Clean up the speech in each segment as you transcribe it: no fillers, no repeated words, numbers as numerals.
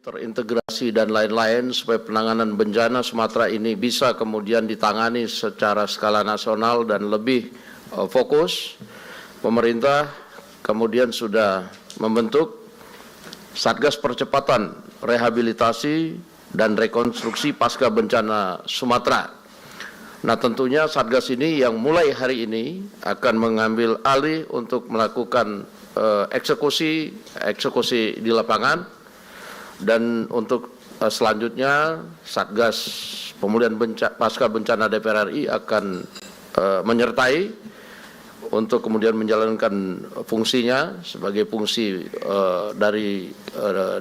terintegrasi dan lain-lain supaya penanganan bencana Sumatera ini bisa kemudian ditangani secara skala nasional dan lebih fokus. Pemerintah kemudian sudah membentuk Satgas Percepatan Rehabilitasi dan Rekonstruksi Pasca Bencana Sumatera. Nah, tentunya Satgas ini yang mulai hari ini akan mengambil alih untuk melakukan eksekusi di lapangan. Dan untuk selanjutnya Satgas Pemulihan Pasca Bencana DPR RI akan menyertai untuk kemudian menjalankan fungsinya sebagai fungsi dari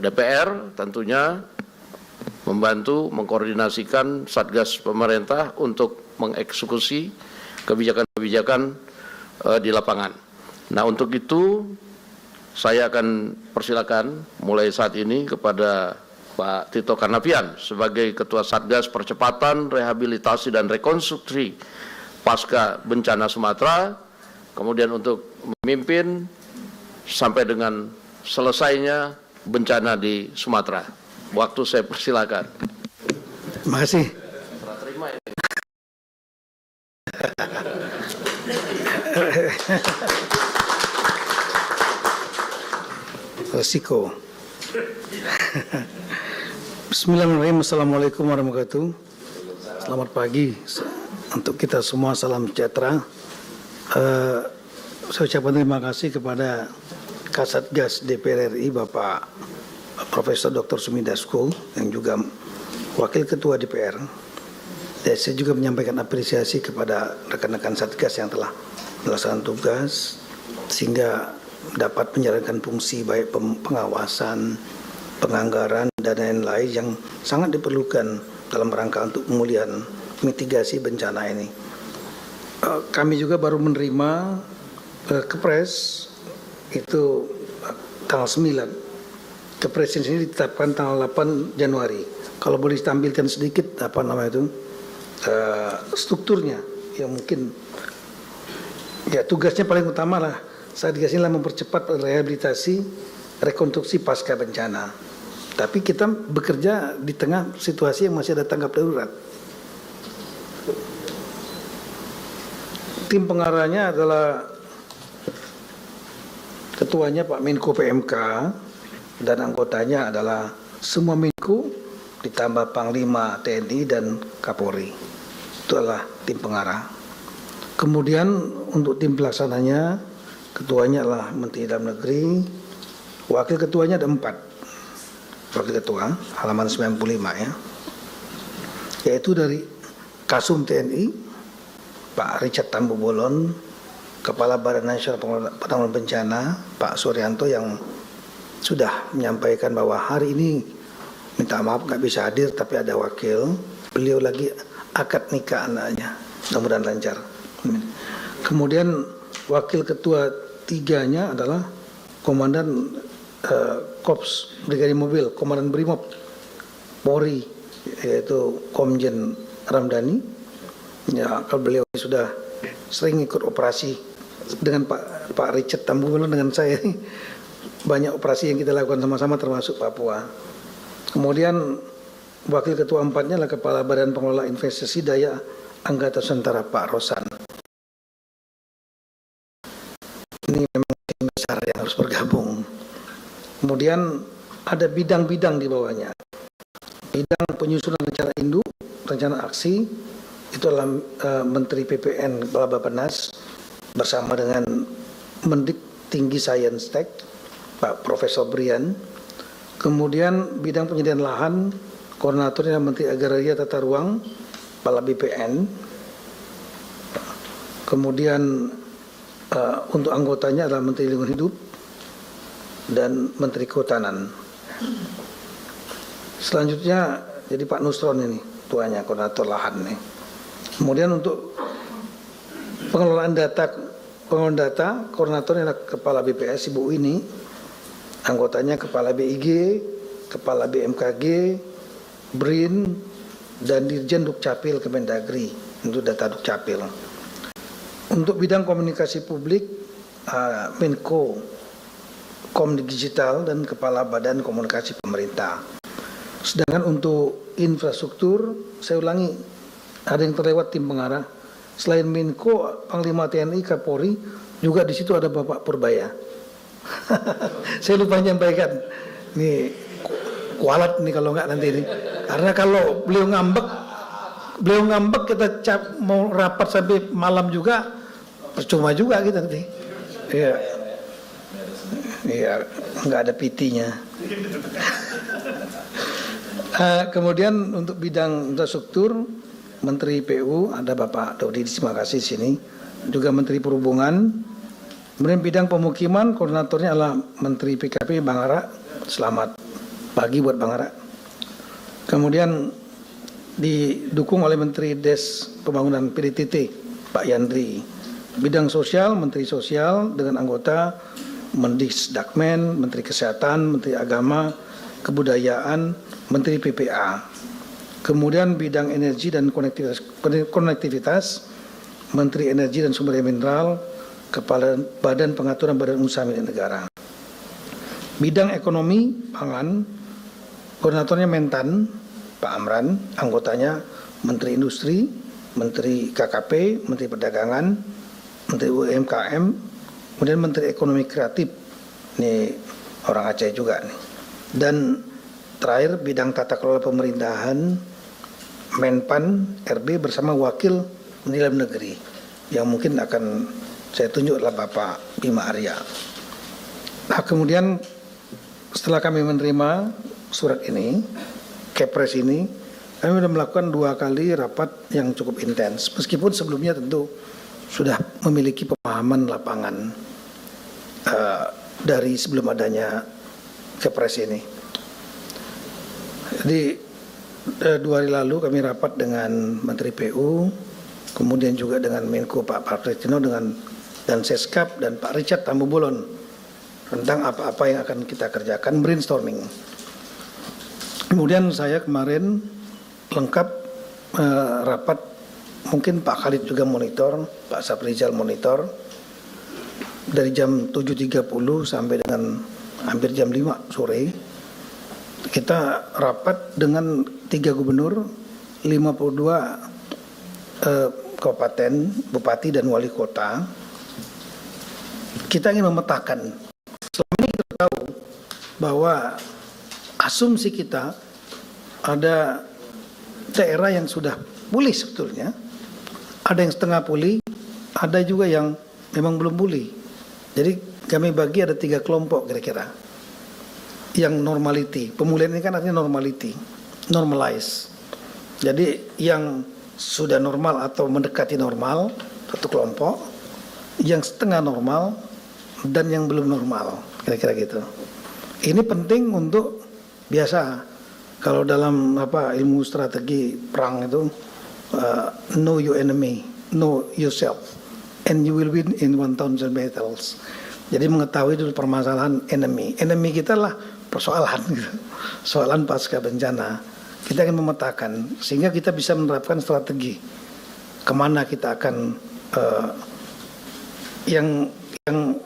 DPR, tentunya membantu mengkoordinasikan Satgas pemerintah untuk mengeksekusi kebijakan-kebijakan di lapangan. Nah, untuk itu saya akan persilakan mulai saat ini kepada Pak Tito Karnavian sebagai Ketua Satgas Percepatan Rehabilitasi dan Rekonstruksi Pasca Bencana Sumatera, kemudian untuk memimpin sampai dengan selesainya bencana di Sumatera. Waktu saya persilakan. Terima kasih. Resiko. Bismillahirrahmanirrahim. Assalamualaikum warahmatullahi wabarakatuh. Selamat pagi untuk kita semua. Salam sejahtera. Saya ucapkan terima kasih kepada Kasatgas DPR RI Bapak Profesor Dr. Sumi Dasko yang juga Wakil Ketua DPR. Dan saya juga menyampaikan apresiasi kepada rekan-rekan Satgas yang telah melaksanakan tugas sehingga dapat menjalankan fungsi baik pengawasan, penganggaran, dan lain-lain yang sangat diperlukan dalam rangka untuk pemulihan mitigasi bencana ini. Kami juga baru menerima Kepres itu tanggal 9. Kepres ini ditetapkan tanggal 8 Januari. Kalau boleh ditampilkan sedikit strukturnya yang mungkin ya tugasnya paling utama lah. Satgas inilah mempercepat rehabilitasi, rekonstruksi pasca bencana. Tapi kita bekerja di tengah situasi yang masih ada tanggap darurat. Tim pengarahnya adalah ketuanya Pak Menko PMK dan anggotanya adalah semua Menko ditambah Panglima TNI dan Kapolri. Itu adalah tim pengarah. Kemudian untuk tim pelaksananya, ketuanya adalah Menteri Dalam Negeri, wakil ketuanya ada 4. Wakil ketua, halaman 95 ya. Yaitu dari Kasum TNI, Pak Richard Tambubolon, Kepala Badan Nasional Penanggulangan Bencana, Pak Suryanto yang sudah menyampaikan bahwa hari ini minta maaf nggak bisa hadir tapi ada wakil. Beliau lagi akad nikah anaknya, mudah-mudahan lancar. Kemudian Wakil Ketua 3-nya adalah Komandan Korps Brigade Mobil, Komandan Brimob Polri, yaitu Komjen Ramdhani. Ya, kalau beliau sudah sering ikut operasi dengan Pak Richard Tambubolon dengan saya, banyak operasi yang kita lakukan sama-sama termasuk Papua. Kemudian Wakil Ketua 4-nya adalah Kepala Badan Pengelola Investasi Daya Angkatan Nusantara Pak Rosan. Ini memang tim besar yang harus bergabung. Kemudian ada bidang-bidang di bawahnya. Bidang penyusunan rencana induk, rencana aksi, itu adalah Menteri PPN Kepala Bappenas bersama dengan Mendik Tinggi Sains Tek Pak Profesor Brian. Kemudian bidang penyediaan lahan, koordinatornya Menteri Agraria Tata Ruang Kepala BPN. Kemudian untuk anggotanya adalah Menteri Lingkungan Hidup dan Menteri Kehutanan. Selanjutnya jadi Pak Nusron ini tuanya koordinator lahan nih. Kemudian untuk pengelolaan data, koordinatornya adalah Kepala BPS Ibu ini, anggotanya Kepala BIG, Kepala BMKG, BRIN, dan Dirjen Dukcapil Kemendagri untuk data Dukcapil. Untuk bidang komunikasi publik, Menko Kom Digital dan Kepala Badan Komunikasi Pemerintah. Sedangkan untuk infrastruktur, saya ulangi, ada yang terlewat tim pengarah. Selain Menko, Panglima TNI, Kapolri, juga di situ ada Bapak Purbaya. Saya lupa menyampaikan. Nih, kualat nih kalau nggak nanti ini. Karena kalau beliau ngambek kita mau rapat sampai malam juga, percuma juga kita nanti. Iya. Iya, nggak ada PT-nya. Kemudian untuk bidang infrastruktur, Menteri PU ada Bapak Dodi, terima kasih sini. Juga Menteri Perhubungan. Kemudian bidang pemukiman, koordinatornya adalah Menteri PKP Bang Ara. Selamat pagi buat Bang Ara. Kemudian didukung oleh Menteri Des Pembangunan PDTT Pak Yandri. Bidang sosial, Menteri Sosial dengan anggota Mendikbudristek, Menteri Kesehatan, Menteri Agama, Kebudayaan, Menteri PPA. Kemudian bidang energi dan konektivitas, Menteri Energi dan Sumber Daya Mineral, Kepala Badan Pengaturan Badan Usaha Milik Negara. Bidang ekonomi, pangan, koordinatornya Mentan, Pak Amran, anggotanya Menteri Industri, Menteri KKP, Menteri Perdagangan, Menteri UMKM, kemudian Menteri Ekonomi Kreatif, ini orang Aceh juga nih. Dan terakhir bidang tata kelola pemerintahan, Menpan RB bersama Wakil Menteri Dalam Negeri, yang mungkin akan saya tunjuk adalah Bapak Bima Arya. Nah, kemudian setelah kami menerima surat ini, Kepres ini, kami sudah melakukan 2 kali rapat yang cukup intens. Meskipun sebelumnya tentu sudah memiliki pemahaman lapangan dari sebelum adanya Kepres ini. Jadi 2 hari lalu kami rapat dengan Menteri PU, kemudian juga dengan Menko Pak Prasetyo dan Seskap dan Pak Richard Tambubolon tentang apa-apa yang akan kita kerjakan, brainstorming. Kemudian saya kemarin lengkap rapat, mungkin Pak Khalid juga monitor, Pak Saprizal monitor, dari jam 7.30 sampai dengan hampir jam 5 sore. Kita rapat dengan 3 gubernur, 52 kabupaten, bupati dan wali kota. Kita ingin memetakan. Selama ini kita tahu bahwa asumsi kita ada daerah yang sudah pulih sebetulnya, ada yang setengah pulih, ada juga yang memang belum pulih. Jadi kami bagi ada 3 kelompok kira-kira. Yang normality, pemulihan ini kan artinya normality, normalize. Jadi yang sudah normal atau mendekati normal, satu kelompok, yang setengah normal, dan yang belum normal, kira-kira gitu. Ini penting untuk biasa, kalau dalam ilmu strategi perang itu, know your enemy, know yourself, and you will win in 1,000 battles. Jadi mengetahui dulu permasalahan enemy. Enemy kita lah persoalan gitu. Soalan pasca bencana. Kita akan memetakan sehingga kita bisa menerapkan strategi kemana kita akan yang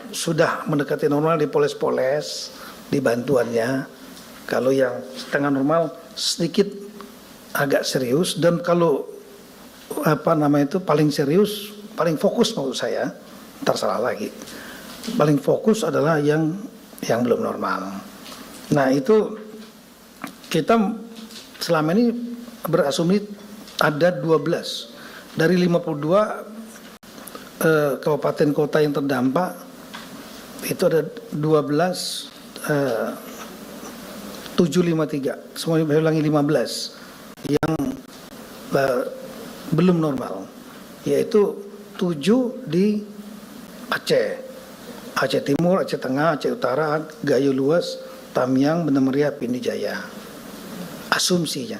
sudah mendekati normal dipoles-poles di bantuannya. Kalau yang setengah normal sedikit agak serius, dan kalau paling serius, paling fokus menurut saya, ntar salah lagi. Paling fokus adalah yang belum normal. Nah itu kita selama ini berasumsi ada 12 dari 52 kabupaten kota yang terdampak, itu ada 12 753, semuanya saya ulangi 15 yang belum normal, yaitu 7 di Aceh Timur, Aceh Tengah, Aceh Utara, Gayo Luas, Tamiang, Banda Meriah, Pindi Jaya. Asumsinya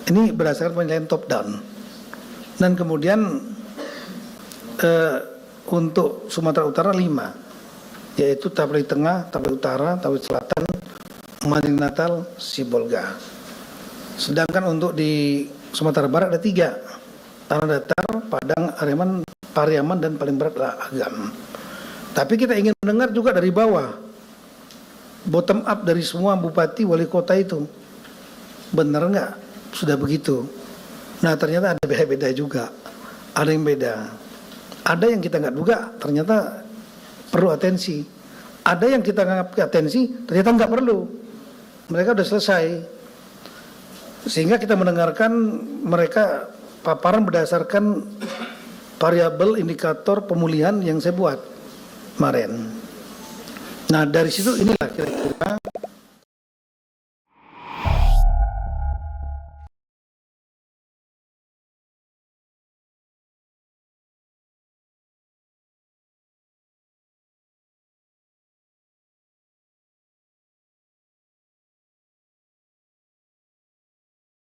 ini berdasarkan penilaian top down. Dan kemudian untuk Sumatera Utara 5, yaitu Tabrai Tengah, Tabrai Utara, Tabrai Selatan, Madinah Natal, Sibolga. Sedangkan untuk di Sumatera Barat ada 3, Tanah Datar, Padang, Pariaman, dan paling berat adalah Agam. Tapi kita ingin mendengar juga dari bawah, bottom up dari semua bupati wali kota itu. benar nggak sudah begitu. Nah ternyata ada beda-beda juga, ada yang beda, ada yang kita nggak duga ternyata perlu atensi, ada yang kita nggak atensi ternyata nggak perlu, mereka udah selesai, sehingga kita mendengarkan mereka paparan berdasarkan variabel indikator pemulihan yang saya buat kemarin. Nah dari situ inilah kira-kira